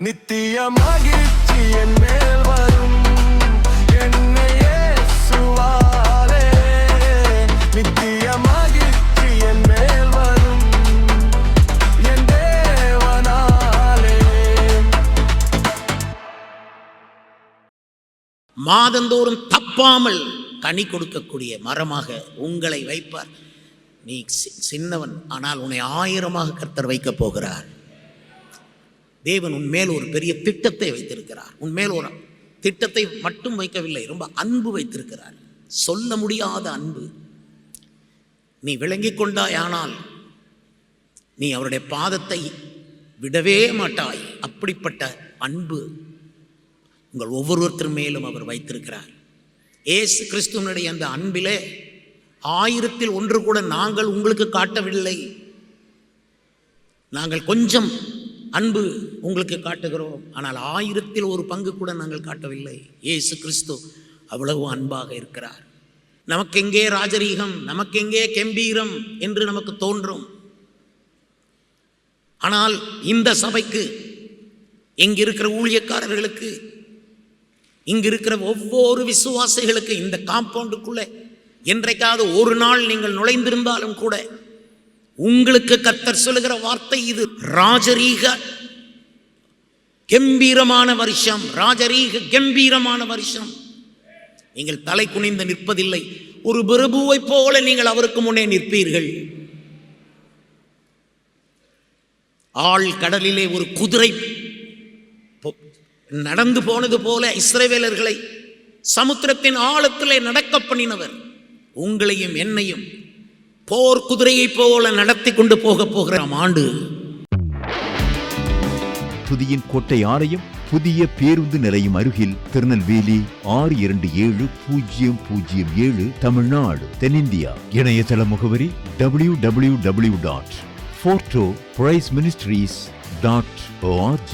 நித்திய மகிழ்ச்சி என் மேல் வரும், என்னை இயேசுவாலே. நித்திய மகிழ்ச்சி என் மேல் வரும், என் தேவனாலே. மாதந்தோறும் தப்பாமல் கனி கொடுக்கக்கூடிய மரமாக உங்களை வைப்பார். நீ சின்னவன், ஆனால் உன்னை 1000 கர்த்தர் வைக்கப் போகிறார். தேவன் உன்மேல் ஒரு பெரிய திட்டத்தை வைத்திருக்கிறார். உன்மேல் ஒரு திட்டத்தை மட்டும் வைக்கவில்லை, ரொம்ப அன்பு வைத்திருக்கிறார். சொல்ல முடியாத அன்பு. நீ விளங்கி கொண்டாயானால் நீ அவருடைய பாதத்தை விடவே மாட்டாய். அப்படிப்பட்ட அன்பு உங்கள் ஒவ்வொருத்தர் மேலும் அவர் வைத்திருக்கிறார். இயேசு கிறிஸ்துவனுடைய அந்த அன்பிலே 1000ல் 1 கூட நாங்கள் உங்களுக்கு காட்டவில்லை. நாங்கள் கொஞ்சம் அன்பு உங்களுக்கு காட்டுகிறோம், ஆனால் 1000ல் 1 பங்கு கூட நாங்கள் காட்டவில்லை. இயேசு கிறிஸ்து அவ்வளவு அன்பாக இருக்கிறார். நமக்கெங்கே ராஜரீகம், நமக்கெங்கே கெம்பீரம் என்று நமக்கு தோன்றும். ஆனால் இந்த சபைக்கு, இங்கிருக்கிற ஊழியக்காரர்களுக்கு, இங்கிருக்கிற ஒவ்வொரு விசுவாசிகளுக்கு, இந்த காம்பவுண்டுக்குள்ளே என்றைக்காவது ஒரு நாள் நீங்கள் நுழைந்திருந்தாலும் கூட உங்களுக்கு கர்த்தர் சொல்லுகிற வார்த்தை இது: ராஜரீக கம்பீரமான வருஷம், ராஜரீக கம்பீரமான வருஷம். நீங்கள் தலை குனிந்து நிற்பதில்லை, ஒரு பிரபுவை போல நீங்கள் அவருக்கு முன்னே நிற்பீர்கள். ஆழ் கடலிலே ஒரு குதிரை நடந்து போனது போல இஸ்ரவேலர்களை சமுத்திரத்தின் ஆழத்திலே நடக்க பண்ணினவர் உங்களையும் என்னையும் போர் குதிரையை போல நடத்தி கொண்டு போகிற ஆண்டு. துதியின் கோட்டை ஆலயம் புதிய பேருந்து நிலையம் அருகில், திருநெல்வேலி 620007 தமிழ்நாடு, தென்னிந்தியா. இணையதள முகவரி www.fortopriceministries.org.